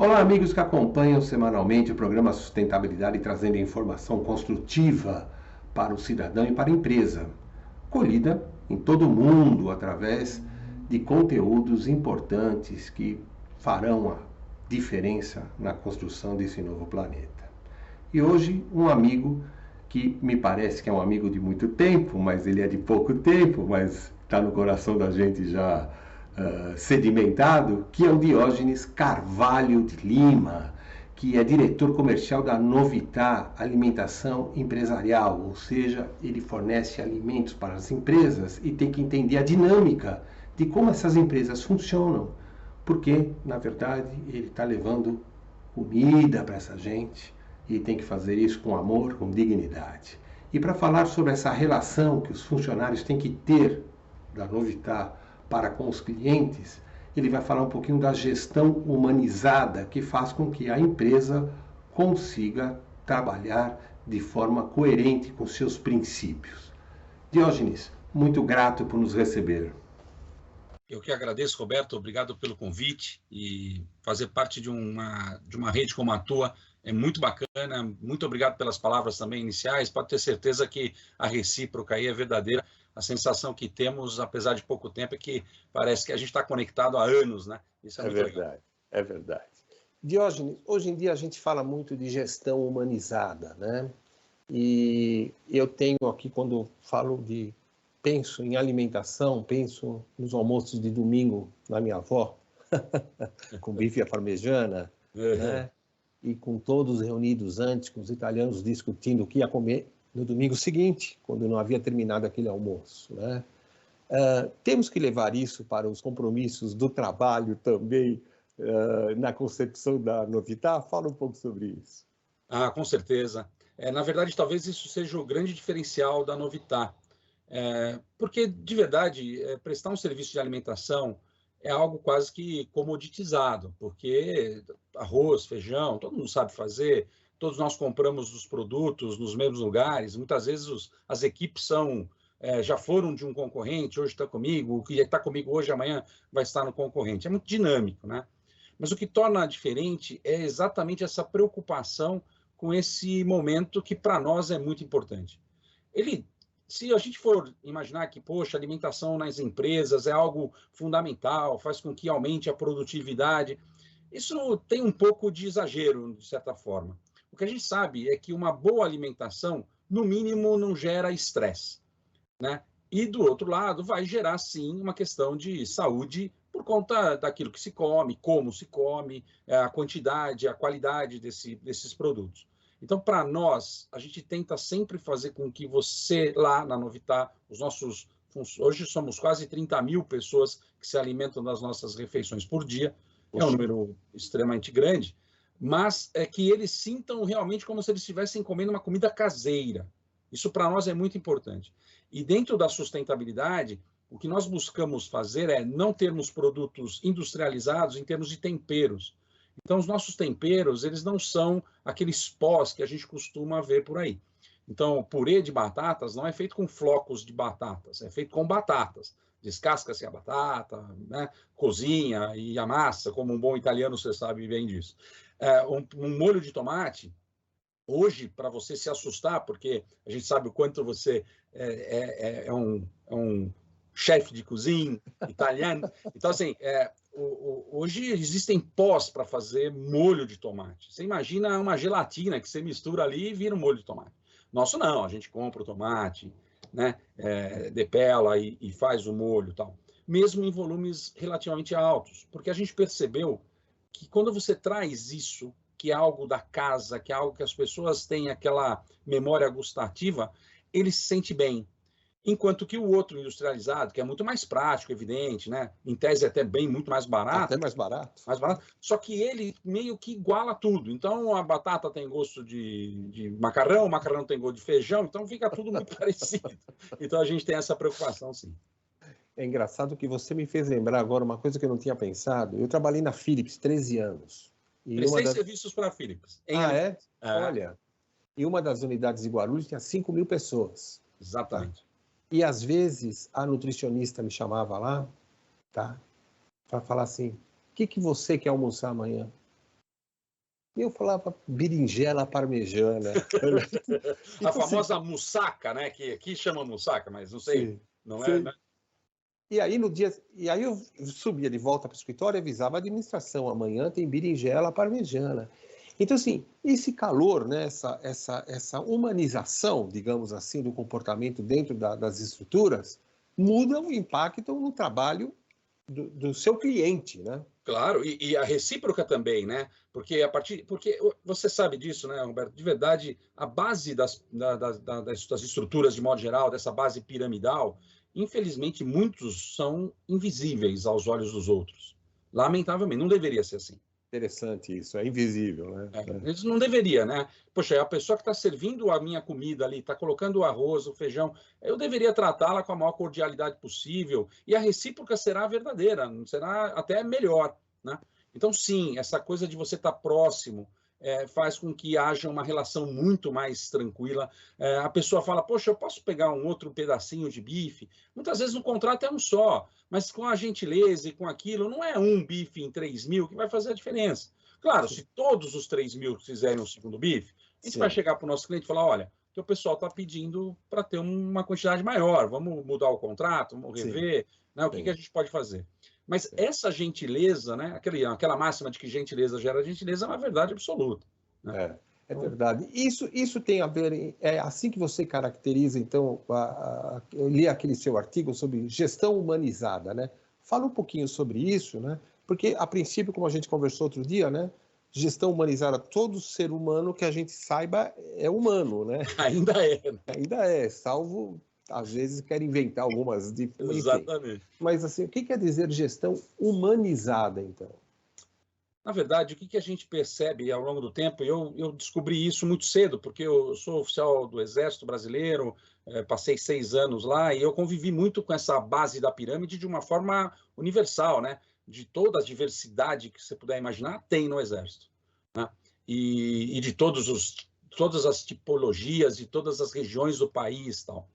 Olá, amigos que acompanham semanalmente o programa Sustentabilidade, trazendo informação construtiva para o cidadão e para a empresa, colhida em todo o mundo através de conteúdos importantes que farão a diferença na construção desse novo planeta. E hoje, um amigo que me parece que é um amigo de muito tempo, mas ele é de pouco tempo, mas está no coração da gente já sedimentado, que é o Diógenes Carvalho de Lima, que é diretor comercial da Novitá Alimentação Empresarial, ou seja, ele fornece alimentos para as empresas e tem que entender a dinâmica de como essas empresas funcionam, porque, na verdade, ele está levando comida para essa gente e tem que fazer isso com amor, com dignidade. E para falar sobre essa relação que os funcionários têm que ter da Novitá para com os clientes, ele vai falar um pouquinho da gestão humanizada que faz com que a empresa consiga trabalhar de forma coerente com seus princípios. Diógenes, muito grato por nos receber. Eu que agradeço, Roberto, obrigado pelo convite, e fazer parte de uma rede como a tua é muito bacana. Muito obrigado pelas palavras também iniciais. Pode ter certeza que a recíproca aí é verdadeira. A sensação que temos, apesar de pouco tempo, é que parece que a gente está conectado há anos, né? Isso é muito verdade, legal. É verdade. Diógenes, hoje em dia a gente fala muito de gestão humanizada, né? E eu tenho aqui, quando penso em alimentação, penso nos almoços de domingo da minha avó, com bife à parmegiana, né? E com todos reunidos antes, com os italianos discutindo o que ia comer no domingo seguinte, quando não havia terminado aquele almoço, né? Temos que levar isso para os compromissos do trabalho também, na concepção da Novitá? Fala um pouco sobre isso. Com certeza. Na verdade, talvez isso seja o grande diferencial da Novitá. Porque, de verdade, prestar um serviço de alimentação é algo quase que comoditizado, porque arroz, feijão, todo mundo sabe fazer, todos nós compramos os produtos nos mesmos lugares, muitas vezes as equipes já foram de um concorrente, hoje está comigo, o que está comigo hoje, amanhã vai estar no concorrente. É muito dinâmico, né? Mas o que torna diferente é exatamente essa preocupação com esse momento que para nós é muito importante. Se a gente for imaginar que, poxa, alimentação nas empresas é algo fundamental, faz com que aumente a produtividade, isso tem um pouco de exagero, de certa forma. O que a gente sabe é que uma boa alimentação, no mínimo, não gera estresse, né? E, do outro lado, vai gerar, sim, uma questão de saúde por conta daquilo que se come, como se come, a quantidade, a qualidade desses produtos. Então, para nós, a gente tenta sempre fazer com que você, lá na Novitá, hoje somos quase 30.000 pessoas que se alimentam das nossas refeições por dia, é um número extremamente grande, mas é que eles sintam realmente como se eles estivessem comendo uma comida caseira. Isso para nós é muito importante. E dentro da sustentabilidade, o que nós buscamos fazer é não termos produtos industrializados em termos de temperos. Então, os nossos temperos, eles não são aqueles pós que a gente costuma ver por aí. Então, o purê de batatas não é feito com flocos de batatas, é feito com batatas. Descasca-se a batata, né? Cozinha e amassa, como um bom italiano, você sabe bem disso. Um molho de tomate, hoje, para você se assustar, porque a gente sabe o quanto você é um chefe de cozinha italiano. Então, assim, hoje existem pós para fazer molho de tomate. Você imagina uma gelatina que você mistura ali e vira um molho de tomate. Nosso não, a gente compra o tomate, né, depela e faz o molho e tal. Mesmo em volumes relativamente altos, porque a gente percebeu que quando você traz isso, que é algo da casa, que é algo que as pessoas têm aquela memória gustativa, ele se sente bem. Enquanto que o outro industrializado, que é muito mais prático, evidente, né? Em tese até bem muito mais barato. Até mais barato. Mais barato. Só que ele meio que iguala tudo. Então a batata tem gosto de macarrão, o macarrão tem gosto de feijão, então fica tudo muito parecido. Então a gente tem essa preocupação, sim. É engraçado que você me fez lembrar agora uma coisa que eu não tinha pensado. Eu trabalhei na Philips 13 anos. Prestei serviços para a Philips. É? Olha, e uma das unidades de Guarulhos tinha 5.000 pessoas. Exatamente. Tá? E às vezes a nutricionista me chamava lá, tá? Para falar assim: o que você quer almoçar amanhã? E eu falava berinjela parmejana. A famosa moussaka, né? Que aqui chama moussaka, mas não sei, Sim, não sim. é, né? E aí eu subia de volta para o escritório e avisava a administração, amanhã tem berinjela parmejana. Então, assim, esse calor, né, essa humanização, digamos assim, do comportamento dentro das estruturas, muda o impacto no trabalho do seu cliente, né? Claro, e a recíproca também, né? Porque você sabe disso, né, Roberto? De verdade, a base das estruturas de modo geral, dessa base piramidal, infelizmente muitos são invisíveis aos olhos dos outros. Lamentavelmente, não deveria ser assim. Interessante isso, é invisível, né? Isso não deveria, né? Poxa, é a pessoa que está servindo a minha comida ali, está colocando o arroz, o feijão, eu deveria tratá-la com a maior cordialidade possível e a recíproca será verdadeira, será até melhor, né? Então, sim, essa coisa de você estar próximo faz com que haja uma relação muito mais tranquila. A pessoa fala, poxa, eu posso pegar um outro pedacinho de bife? Muitas vezes o contrato é um só, mas com a gentileza e com aquilo, não é um bife em 3.000 que vai fazer a diferença. Claro, se todos os 3.000 fizerem um segundo bife, a gente vai chegar para o nosso cliente e falar, olha, o pessoal está pedindo para ter uma quantidade maior, vamos mudar o contrato, vamos rever, né? O que a gente pode fazer? Mas essa gentileza, né? Aquela máxima de que gentileza gera gentileza é uma verdade absoluta. Né? É verdade. Isso tem a ver, é assim que você caracteriza, então, eu li aquele seu artigo sobre gestão humanizada, né? Fala um pouquinho sobre isso, né? Porque, a princípio, como a gente conversou outro dia, né? Gestão humanizada, todo ser humano que a gente saiba é humano, né? Ainda é. Né? Ainda é, salvo, às vezes, quer inventar algumas... Exatamente. Mas, assim, o que quer dizer gestão humanizada, então? Na verdade, o que a gente percebe ao longo do tempo, eu descobri isso muito cedo, porque eu sou oficial do Exército Brasileiro, passei 6 anos lá, e eu convivi muito com essa base da pirâmide de uma forma universal, né? De toda a diversidade que você puder imaginar, tem no Exército. Né? E de todas as tipologias, de todas as regiões do país. Tal.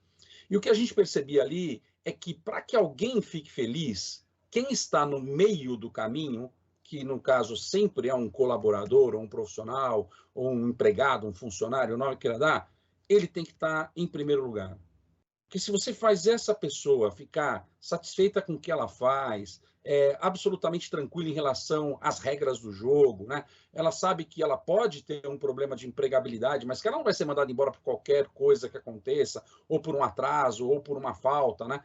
E o que a gente percebia ali é que, para que alguém fique feliz, quem está no meio do caminho, que no caso sempre é um colaborador, ou um profissional, ou um empregado, um funcionário, o nome que queira dar, ele tem que estar em primeiro lugar. Porque se você faz essa pessoa ficar satisfeita com o que ela faz, absolutamente tranquila em relação às regras do jogo, né? Ela sabe que ela pode ter um problema de empregabilidade, mas que ela não vai ser mandada embora por qualquer coisa que aconteça, ou por um atraso, ou por uma falta, né?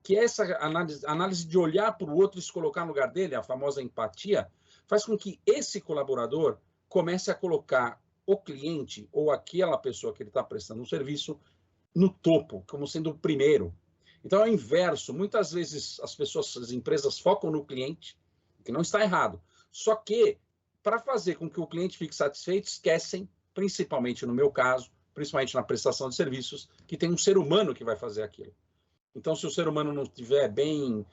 Que essa análise de olhar para o outro e se colocar no lugar dele, a famosa empatia, faz com que esse colaborador comece a colocar o cliente ou aquela pessoa que ele está prestando um serviço no topo, como sendo o primeiro. Então, é o inverso. Muitas vezes as empresas focam no cliente, que não está errado. Só que, para fazer com que o cliente fique satisfeito, esquecem, principalmente no meu caso, principalmente na prestação de serviços, que tem um ser humano que vai fazer aquilo. Então, se o ser humano não estiver bem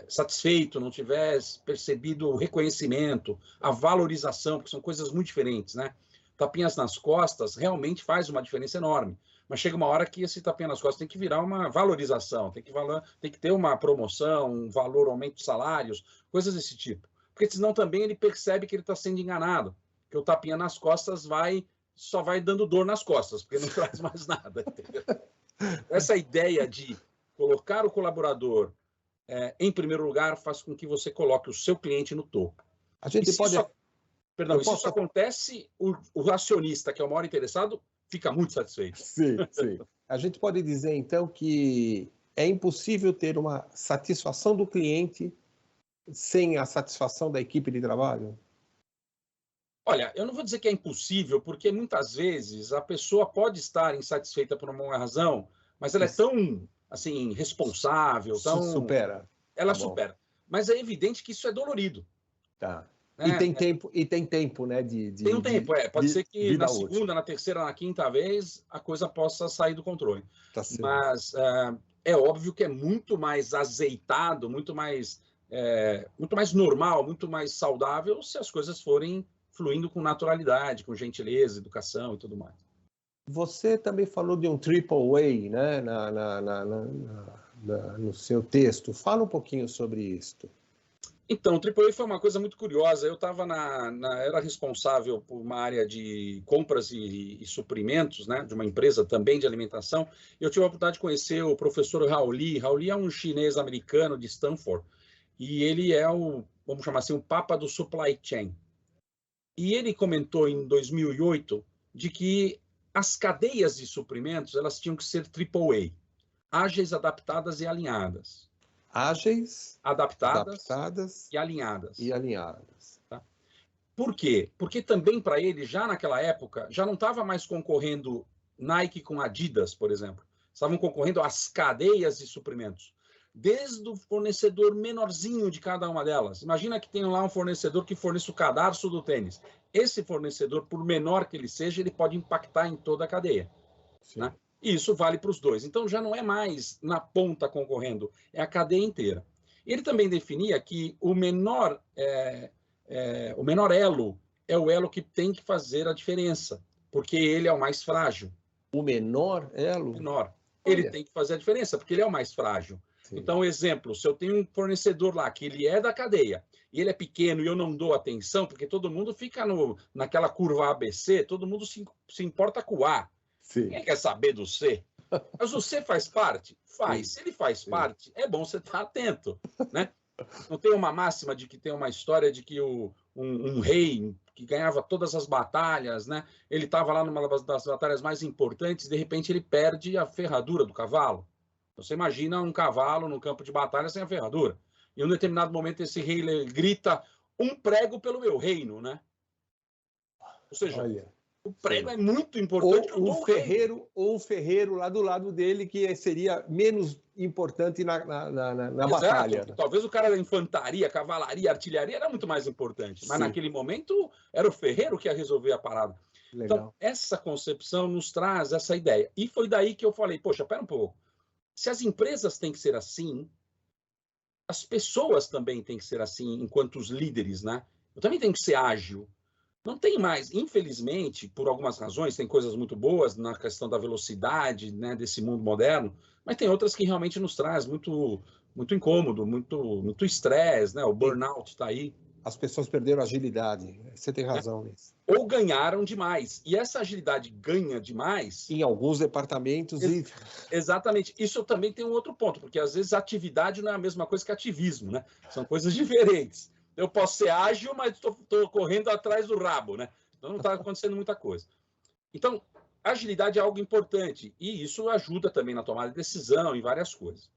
satisfeito, não tiver percebido o reconhecimento, a valorização, porque são coisas muito diferentes, né? Tapinhas nas costas realmente faz uma diferença enorme. Mas chega uma hora que esse tapinha nas costas tem que virar uma valorização, tem que ter uma promoção, um valor, aumento de salários, coisas desse tipo. Porque senão também ele percebe que ele está sendo enganado, que o tapinha nas costas só vai dando dor nas costas, porque não traz mais nada, entendeu? Essa ideia de colocar o colaborador em primeiro lugar faz com que você coloque o seu cliente no topo. A gente pode... Se isso acontece, o acionista, que é o maior interessado, fica muito satisfeito. Sim, sim. A gente pode dizer, então, que é impossível ter uma satisfação do cliente sem a satisfação da equipe de trabalho? Olha, eu não vou dizer que é impossível, porque muitas vezes a pessoa pode estar insatisfeita por uma razão, mas ela é tão, assim, responsável, tão... Supera. Ela supera. Mas é evidente que isso é dolorido. Tá. E tem tempo, né? Tem um tempo, pode ser que na segunda, útil. na terceira, na quinta vez, a coisa possa sair do controle. Tá certo. Mas é óbvio que é muito mais azeitado, muito mais normal, muito mais saudável se as coisas forem fluindo com naturalidade, com gentileza, educação e tudo mais. Você também falou de um triple way, né? No seu texto. Fala um pouquinho sobre isso. Então, o AAA foi uma coisa muito curiosa. Eu estava era responsável por uma área de compras e suprimentos, né, de uma empresa também de alimentação. Eu tive a oportunidade de conhecer o professor Hao Li. Hao Li é um chinês americano de Stanford e ele é vamos chamar assim, o papa do supply chain. E ele comentou em 2008 de que as cadeias de suprimentos elas tinham que ser AAA, ágeis, adaptadas e alinhadas. Ágeis, adaptadas e alinhadas. Tá? Por quê? Porque também para ele, já naquela época, já não estava mais concorrendo Nike com Adidas, por exemplo. Estavam concorrendo às cadeias de suprimentos. Desde o fornecedor menorzinho de cada uma delas. Imagina que tem lá um fornecedor que fornece o cadarço do tênis. Esse fornecedor, por menor que ele seja, ele pode impactar em toda a cadeia. Né? E isso vale para os dois. Então, já não é mais na ponta concorrendo, é a cadeia inteira. Ele também definia que o menor elo é o elo que tem que fazer a diferença, porque ele é o mais frágil. O menor elo? Menor. Ele tem que fazer a diferença, porque ele é o mais frágil. Sim. Então, exemplo, se eu tenho um fornecedor lá que ele é da cadeia, e ele é pequeno e eu não dou atenção, porque todo mundo fica naquela curva ABC, todo mundo se importa com o A. Sim. Quem quer saber do C? Mas o C faz parte? Faz. Sim. Se ele faz parte, é bom você estar atento, né? Não tem uma máxima de que tem uma história de que um rei que ganhava todas as batalhas, né? Ele estava lá numa das batalhas mais importantes, de repente ele perde a ferradura do cavalo. Você imagina um cavalo no campo de batalha sem a ferradura. E em um determinado momento esse rei grita: um prego pelo meu reino, né? Ou seja, o prego é muito importante. Ou um ferreiro lá do lado dele que seria menos importante na batalha. Talvez o cara da infantaria, cavalaria, artilharia era muito mais importante. Mas naquele momento era o ferreiro que ia resolver a parada. Legal. Então, essa concepção nos traz essa ideia. E foi daí que eu falei, poxa, pera um pouco. Se as empresas têm que ser assim, as pessoas também têm que ser assim, enquanto os líderes, né? Eu também tenho que ser ágil. Não tem mais, infelizmente, por algumas razões, tem coisas muito boas na questão da velocidade, né, desse mundo moderno, mas tem outras que realmente nos traz muito incômodo, muito estresse, né? O burnout está aí. As pessoas perderam a agilidade, você tem razão nisso. Ou ganharam demais, e essa agilidade ganha demais... Em alguns departamentos... Exatamente, isso também tem um outro ponto, porque às vezes atividade não é a mesma coisa que ativismo, né? São coisas diferentes. Eu posso ser ágil, mas estou correndo atrás do rabo, né? Então não está acontecendo muita coisa. Então, agilidade é algo importante, e isso ajuda também na tomada de decisão, em várias coisas.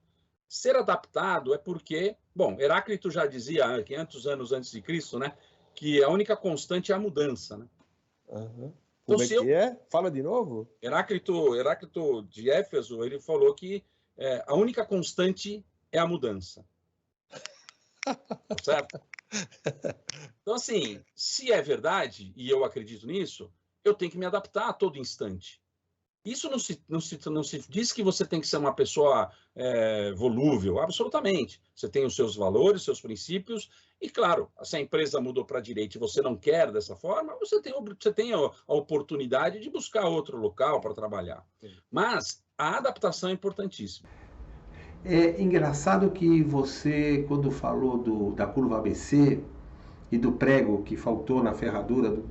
Ser adaptado é porque, bom, Heráclito já dizia 500 anos antes de Cristo, né, que a única constante é a mudança, né? Uhum. Como então, é que é? Fala de novo. Heráclito de Éfeso, ele falou que a única constante é a mudança. Certo? Então, assim, se é verdade, e eu acredito nisso, eu tenho que me adaptar a todo instante. Isso não se diz que você tem que ser uma pessoa volúvel, absolutamente. Você tem os seus valores, seus princípios, e claro, se a empresa mudou para a direita e você não quer dessa forma, você tem a oportunidade de buscar outro local para trabalhar. Sim. Mas a adaptação é importantíssima. É engraçado que você, quando falou da curva ABC e do prego que faltou na ferradura do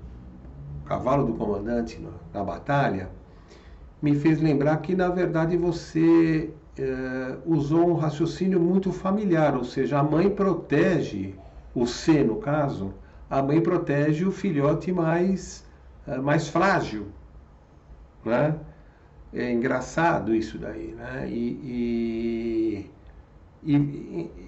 cavalo do comandante na batalha, me fez lembrar que, na verdade, você usou um raciocínio muito familiar, ou seja, a mãe protege, o C no caso, a mãe protege o filhote mais frágil, né? É engraçado isso daí, né? E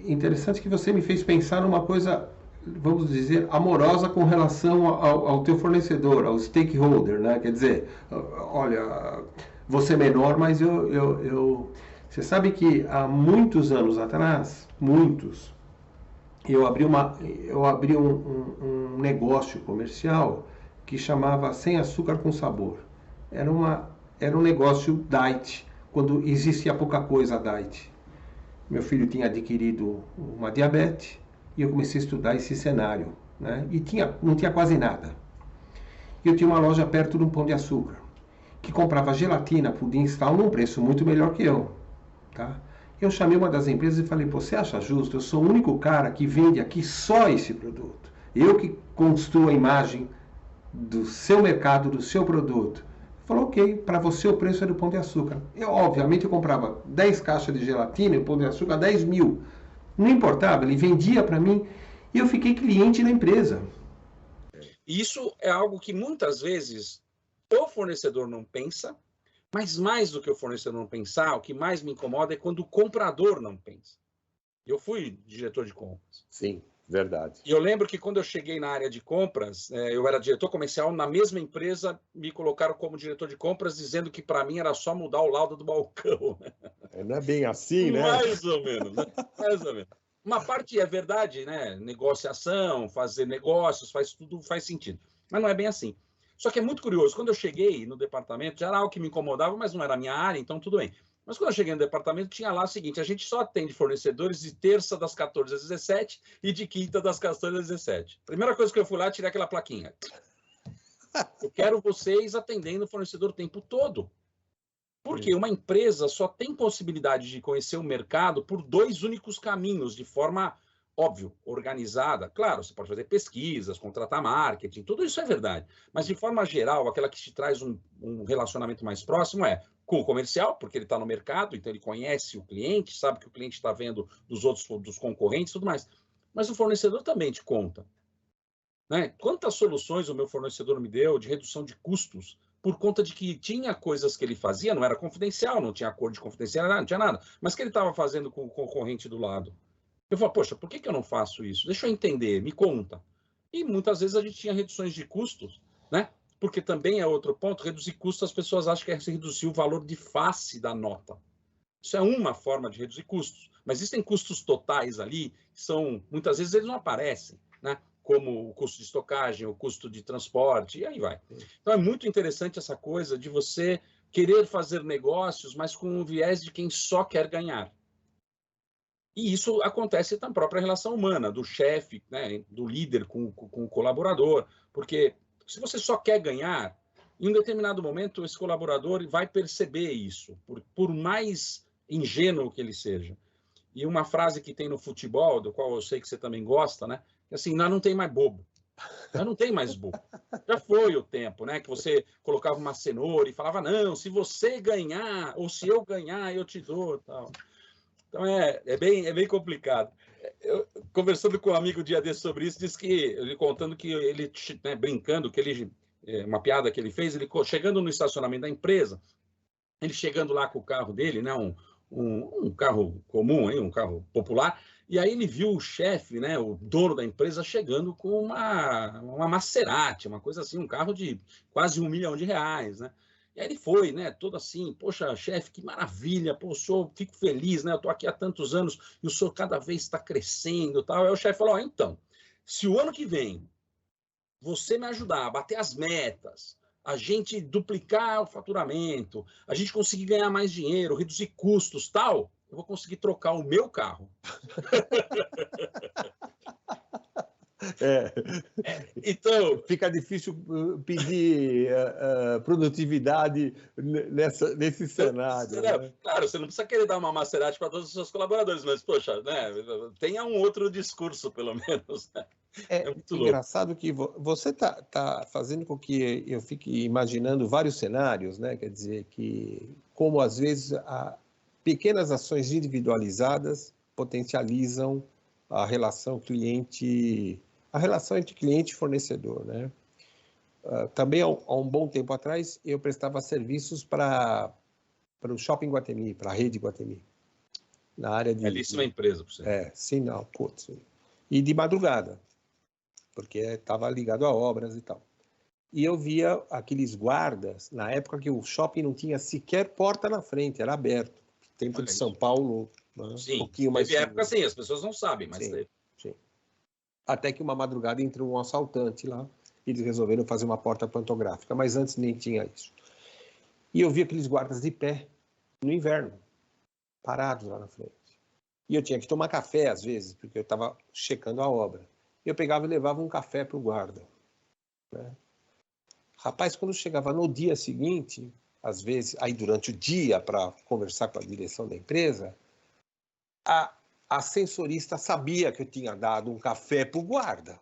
interessante que você me fez pensar numa coisa, vamos dizer, amorosa com relação ao teu fornecedor, ao stakeholder, né? Quer dizer, olha, você é menor, mas você sabe que há muitos anos atrás, eu abri um negócio comercial que chamava Sem Açúcar com Sabor. Era um negócio diet, quando existia pouca coisa diet. Meu filho tinha adquirido uma diabetes e eu comecei a estudar esse cenário, né? E não tinha quase nada. E eu tinha uma loja perto de um Pão de Açúcar, que comprava gelatina, pudim e tal, num preço muito melhor que eu, tá? Eu chamei uma das empresas e falei, pô, você acha justo? Eu sou o único cara que vende aqui só esse produto. Eu que construo a imagem do seu mercado, do seu produto. Falou, ok, para você o preço é do Pão de Açúcar. Obviamente, eu comprava 10 caixas de gelatina e o Pão de Açúcar 10 mil. Não importava, ele vendia para mim e eu fiquei cliente da empresa. Isso é algo que muitas vezes o fornecedor não pensa, mas mais do que o fornecedor não pensar, o que mais me incomoda é quando o comprador não pensa. Eu fui diretor de compras. Sim, verdade. E eu lembro que quando eu cheguei na área de compras, eu era diretor comercial, na mesma empresa me colocaram como diretor de compras, dizendo que para mim era só mudar o laudo do balcão. Não é bem assim, né? Mais ou menos, né? Mais ou menos. Uma parte é verdade, né? Negociação, fazer negócios, tudo faz sentido. Mas não é bem assim. Só que é muito curioso, quando eu cheguei no departamento, já era algo que me incomodava, mas não era a minha área, então tudo bem. Mas quando eu cheguei no departamento, tinha lá o seguinte, a gente só atende fornecedores de terça das 14 às 17 e de quinta das 14 às 17. Primeira coisa que eu fui lá, tirei aquela plaquinha. Eu quero vocês atendendo o fornecedor o tempo todo. Porque uma empresa só tem possibilidade de conhecer o mercado por 2 únicos caminhos, de forma, óbvio, organizada. Claro, você pode fazer pesquisas, contratar marketing, tudo isso é verdade. Mas, de forma geral, aquela que te traz um relacionamento mais próximo é com o comercial, porque ele está no mercado, então ele conhece o cliente, sabe que o cliente está vendo dos concorrentes e tudo mais. Mas o fornecedor também te conta. Né? Quantas soluções o meu fornecedor me deu de redução de custos por conta de que tinha coisas que ele fazia, não era confidencial, não tinha acordo de confidencialidade, não tinha nada, mas que ele estava fazendo com o concorrente do lado. Eu falo, poxa, por que eu não faço isso? Deixa eu entender, me conta. E muitas vezes a gente tinha reduções de custos, né? Porque também é outro ponto, reduzir custos, as pessoas acham que é reduzir o valor de face da nota. Isso é uma forma de reduzir custos, mas existem custos totais ali, que são, muitas vezes eles não aparecem, né? Como o custo de estocagem, o custo de transporte, e aí vai. Então, é muito interessante essa coisa de você querer fazer negócios, mas com o viés de quem só quer ganhar. E isso acontece na própria relação humana, do chefe, né, do líder com o colaborador, porque se você só quer ganhar, em um determinado momento, esse colaborador vai perceber isso, por mais ingênuo que ele seja. E uma frase que tem no futebol, do qual eu sei que você também gosta, né? Assim, não tem mais bobo. Não tem mais bobo. Já foi o tempo, né? Que você colocava uma cenoura e falava, não, se você ganhar, ou se eu ganhar, eu te dou, tal. Então, é bem complicado. Eu, conversando com um amigo um dia desse sobre isso, disse que, ele contando que ele, né, brincando, que ele, uma piada que ele fez, ele chegando no estacionamento da empresa, ele chegando lá com o carro dele, né, um carro comum, um carro popular, e aí ele viu o chefe, né, o dono da empresa, chegando com uma Maserati, uma coisa assim, um carro de quase R$1 milhão, né? E aí ele foi, né, todo assim, poxa, chefe, que maravilha, pô, o senhor, fico feliz, né, eu estou aqui há tantos anos e o senhor cada vez está crescendo e tal. Aí o chefe falou, então, se o ano que vem você me ajudar a bater as metas, a gente duplicar o faturamento, a gente conseguir ganhar mais dinheiro, reduzir custos, tal, eu vou conseguir trocar o meu carro. Então, fica difícil pedir produtividade nesse cenário. Né? Claro, você não precisa querer dar uma Maserati para todos os seus colaboradores, mas, poxa, né, tenha um outro discurso, pelo menos. Né? É muito engraçado louco. Que você tá fazendo com que eu fique imaginando vários cenários, né? Quer dizer, que como às vezes pequenas ações individualizadas potencializam a relação entre cliente e fornecedor, né? Também há um bom tempo atrás eu prestava serviços para o Shopping Iguatemi, para a rede Iguatemi, na área de belíssima empresa, por você. Sinal, putz, e de madrugada, porque estava ligado a obras e tal. E eu via aqueles guardas, na época que o shopping não tinha sequer porta na frente, era aberto. Tempo de São Paulo, né? Sim, um pouquinho mais... Teve época assim, as pessoas não sabem, mas sim, teve. Sim. Até que uma madrugada entrou um assaltante lá, e eles resolveram fazer uma porta pantográfica, mas antes nem tinha isso. E eu via aqueles guardas de pé, no inverno, parados lá na frente. E eu tinha que tomar café, às vezes, porque eu estava checando a obra. Eu pegava e levava um café para o guarda. Né? Rapaz, quando chegava no dia seguinte, às vezes, aí durante o dia, para conversar com a direção da empresa, a ascensorista sabia que eu tinha dado um café para o guarda.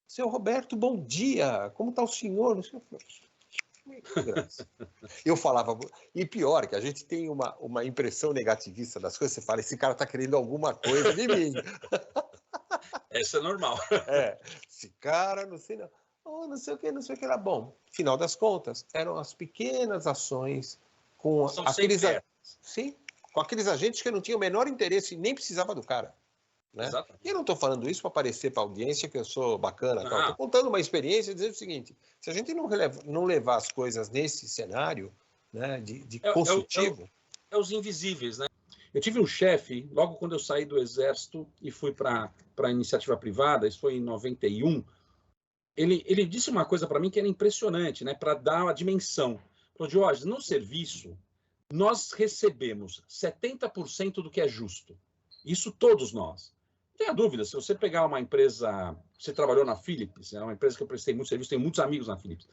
Seu Roberto, bom dia, como está o senhor? Eu falava, e pior, que a gente tem uma impressão negativista das coisas, você fala, esse cara está querendo alguma coisa de mim. Essa é normal. Esse cara, não sei não. Oh, não sei o que era bom. Final das contas, eram as pequenas ações com aqueles, sim, com aqueles agentes que não tinham o menor interesse e nem precisava do cara. Né? E eu não estou falando isso para parecer para a audiência que eu sou bacana. Estou contando uma experiência e dizendo o seguinte, se a gente não levar as coisas nesse cenário, né, de construtivo... É os invisíveis, né? Eu tive um chefe, logo quando eu saí do Exército e fui para a iniciativa privada, isso foi em 91, ele disse uma coisa para mim que era impressionante, né, para dar uma dimensão. Falou, Jorge, no serviço, nós recebemos 70% do que é justo. Isso todos nós. Não tenha dúvida, se você pegar uma empresa... Você trabalhou na Philips, é uma empresa que eu prestei muito serviço, tenho muitos amigos na Philips.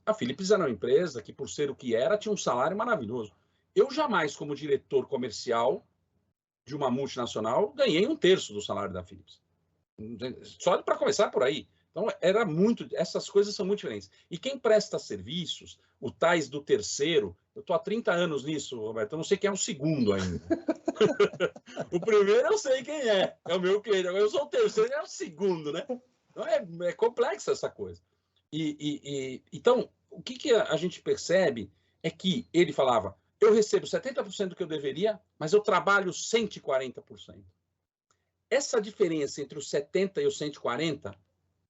A Philips era uma empresa que, por ser o que era, tinha um salário maravilhoso. Eu jamais, como diretor comercial de uma multinacional, ganhei 1/3 do salário da Philips. Só para começar por aí. Então, essas coisas são muito diferentes. E quem presta serviços, o tais do terceiro, eu estou há 30 anos nisso, Roberto, eu não sei quem é o segundo ainda. O primeiro eu sei quem é o meu cliente. Agora eu sou o terceiro, é o segundo, né? Então, é complexa essa coisa. Então, o que a gente percebe é que ele falava, eu recebo 70% do que eu deveria, mas eu trabalho 140%. Essa diferença entre os 70 e os 140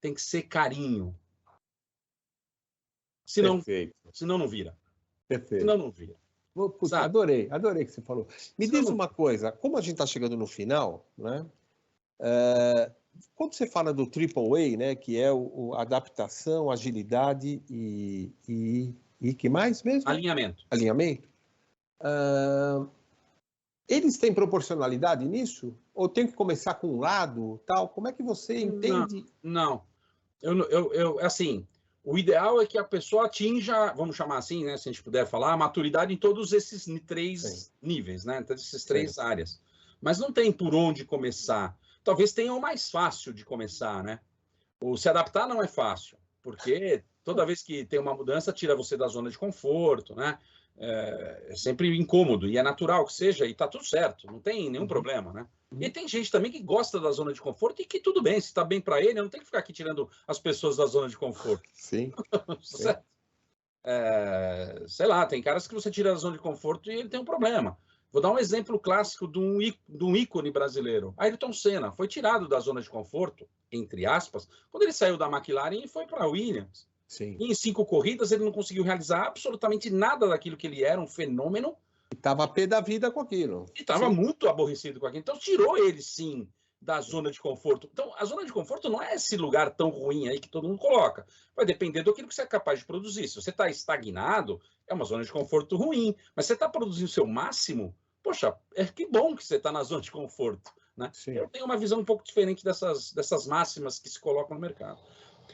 tem que ser carinho. Senão não vira. Perfeito. Senão não vira. Puxa, adorei o que você falou. Me diz uma coisa, como a gente está chegando no final, né? Quando você fala do AAA, né, que é adaptação, agilidade e que mais mesmo? Alinhamento. Eles têm proporcionalidade nisso? Ou tem que começar com um lado, tal? Como é que você entende? Não. Assim, o ideal é que a pessoa atinja, vamos chamar assim, né, se a gente puder falar, a maturidade em todos esses 3 níveis, né, todas essas 3 áreas. Mas não tem por onde começar. Talvez tenha o mais fácil de começar, né? O se adaptar não é fácil, porque toda vez que tem uma mudança, tira você da zona de conforto, né? É sempre incômodo, e é natural que seja, e está tudo certo, não tem nenhum problema, né? E tem gente também que gosta da zona de conforto e que tudo bem, se está bem para ele, não tem que ficar aqui tirando as pessoas da zona de conforto. Sim. Certo? Sei lá, tem caras que você tira da zona de conforto e ele tem um problema. Vou dar um exemplo clássico de um ícone brasileiro. Ayrton Senna foi tirado da zona de conforto, entre aspas, quando ele saiu da McLaren e foi para a Williams. Sim. E em 5 corridas ele não conseguiu realizar absolutamente nada daquilo que ele era, um fenômeno. E estava a pé da vida com aquilo. E estava muito aborrecido com aquilo. Então tirou ele, sim, da zona de conforto. Então a zona de conforto não é esse lugar tão ruim aí que todo mundo coloca. Vai depender daquilo que você é capaz de produzir. Se você está estagnado, é uma zona de conforto ruim. Mas você está produzindo o seu máximo, poxa, que bom que você está na zona de conforto. Né? Eu tenho uma visão um pouco diferente dessas máximas que se colocam no mercado.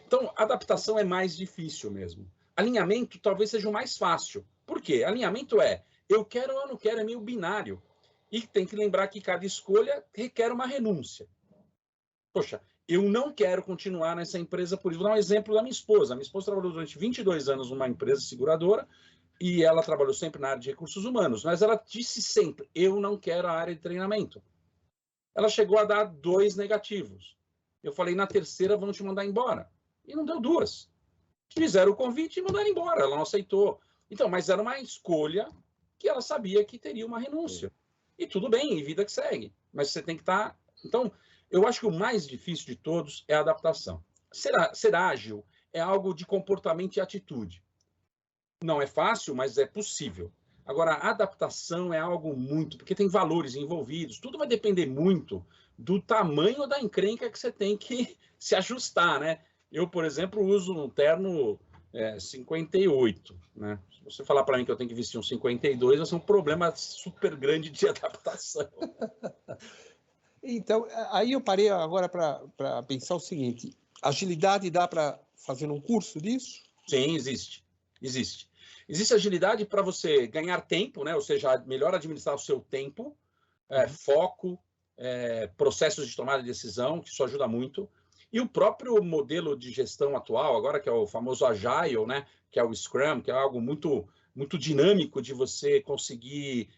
Então, adaptação é mais difícil mesmo. Alinhamento talvez seja o mais fácil. Por quê? Alinhamento eu quero ou eu não quero, é meio binário. E tem que lembrar que cada escolha requer uma renúncia. Poxa, eu não quero continuar nessa empresa, por isso. Vou dar um exemplo da minha esposa. A minha esposa trabalhou durante 22 anos numa empresa seguradora e ela trabalhou sempre na área de recursos humanos, mas ela disse sempre, eu não quero a área de treinamento. Ela chegou a dar 2 negativos. Eu falei, na terceira vão te mandar embora. E não deu 2. Fizeram o convite e mandaram embora. Ela não aceitou. Então, mas era uma escolha que ela sabia que teria uma renúncia. E tudo bem, e vida que segue. Mas você tem que estar... Então, eu acho que o mais difícil de todos é a adaptação. Ser ágil é algo de comportamento e atitude. Não é fácil, mas é possível. Agora, a adaptação é algo muito... Porque tem valores envolvidos. Tudo vai depender muito do tamanho da encrenca que você tem que se ajustar, né? Eu, por exemplo, uso um terno 58, né? Se você falar para mim que eu tenho que vestir um 52, vai ser um problema super grande de adaptação. Então, aí eu parei agora para pensar o seguinte, agilidade dá para fazer um curso disso? Sim, existe. Existe agilidade para você ganhar tempo, né? Ou seja, melhor administrar o seu tempo, foco, processos de tomada de decisão, que isso ajuda muito. E o próprio modelo de gestão atual, agora que é o famoso Agile, né, que é o Scrum, que é algo muito, muito dinâmico de você conseguir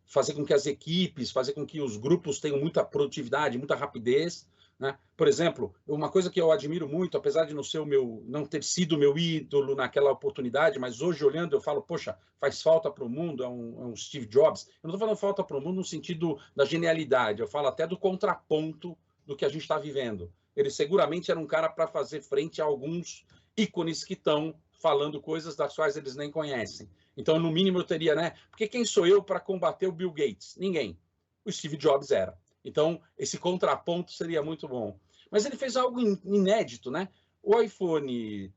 fazer com que as equipes, fazer com que os grupos tenham muita produtividade, muita rapidez, né? Por exemplo, uma coisa que eu admiro muito, apesar de não ter sido meu ídolo naquela oportunidade, mas hoje olhando eu falo, poxa, faz falta para o mundo, é um Steve Jobs. Eu não estou falando falta para o mundo no sentido da genialidade, eu falo até do contraponto do que a gente está vivendo. Ele seguramente era um cara para fazer frente a alguns ícones que estão falando coisas das quais eles nem conhecem. Então, no mínimo, eu teria, né? Porque quem sou eu para combater o Bill Gates? Ninguém. O Steve Jobs era. Então, esse contraponto seria muito bom. Mas ele fez algo inédito, né? O iPhone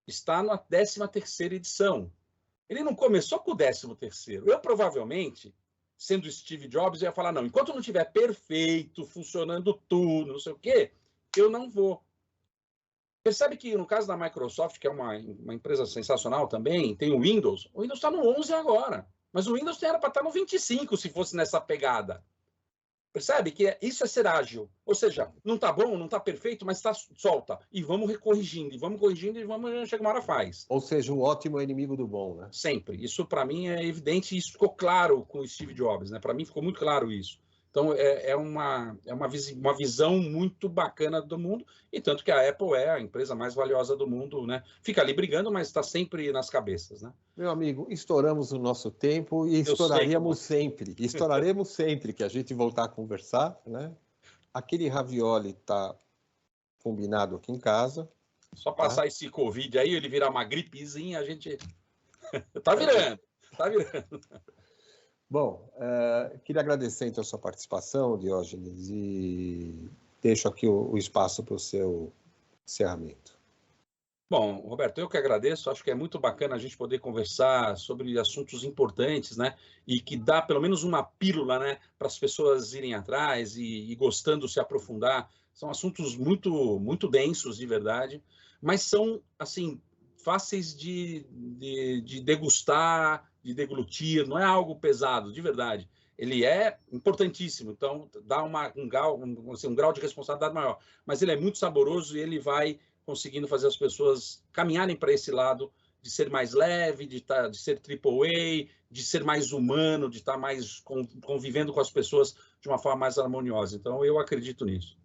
está na 13ª edição. Ele não começou com o 13º. Eu, provavelmente, sendo Steve Jobs, eu ia falar, não, enquanto não estiver perfeito, funcionando tudo, não sei o quê, eu não vou. Percebe que no caso da Microsoft, que é uma empresa sensacional também, tem o Windows está no 11 agora, mas o Windows era para estar no 25 se fosse nessa pegada. Percebe que isso é ser ágil, ou seja, não está bom, não está perfeito, mas solta, e vamos corrigindo, e vamos chegar uma hora faz. Ou seja, o ótimo é inimigo do bom, né? Sempre, isso para mim é evidente, e isso ficou claro com o Steve Jobs, né? Para mim ficou muito claro isso. Então, é uma visão muito bacana do mundo, e tanto que a Apple é a empresa mais valiosa do mundo, né? Fica ali brigando, mas está sempre nas cabeças, né? Meu amigo, estouramos o nosso tempo e estouraremos sempre que a gente voltar a conversar, né? Aquele ravioli está combinado aqui em casa. Só passar esse Covid aí, ele virar uma gripezinha, a gente... Tá virando. Bom, queria agradecer então a sua participação, Diógenes, e deixo aqui o espaço para o seu encerramento. Bom, Roberto, eu que agradeço, acho que é muito bacana a gente poder conversar sobre assuntos importantes, né, e que dá pelo menos uma pílula, né, para as pessoas irem atrás e gostando se aprofundar. São assuntos muito, muito densos, de verdade, mas são, assim, fáceis de degustar, de deglutir, não é algo pesado, de verdade. Ele é importantíssimo, então dá um grau de responsabilidade maior, mas ele é muito saboroso e ele vai conseguindo fazer as pessoas caminharem para esse lado de ser mais leve, de ser AAA, de ser mais humano, de estar mais convivendo com as pessoas de uma forma mais harmoniosa. Então, eu acredito nisso.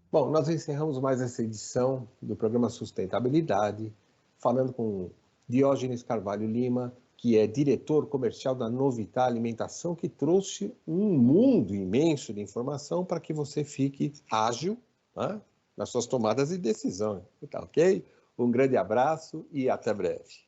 Bom, nós encerramos mais essa edição do programa Sustentabilidade, falando com Diógenes Carvalho Lima, que é diretor comercial da Novità Alimentação, que trouxe um mundo imenso de informação para que você fique ágil, né, nas suas tomadas de decisão. Tá ok? Um grande abraço e até breve.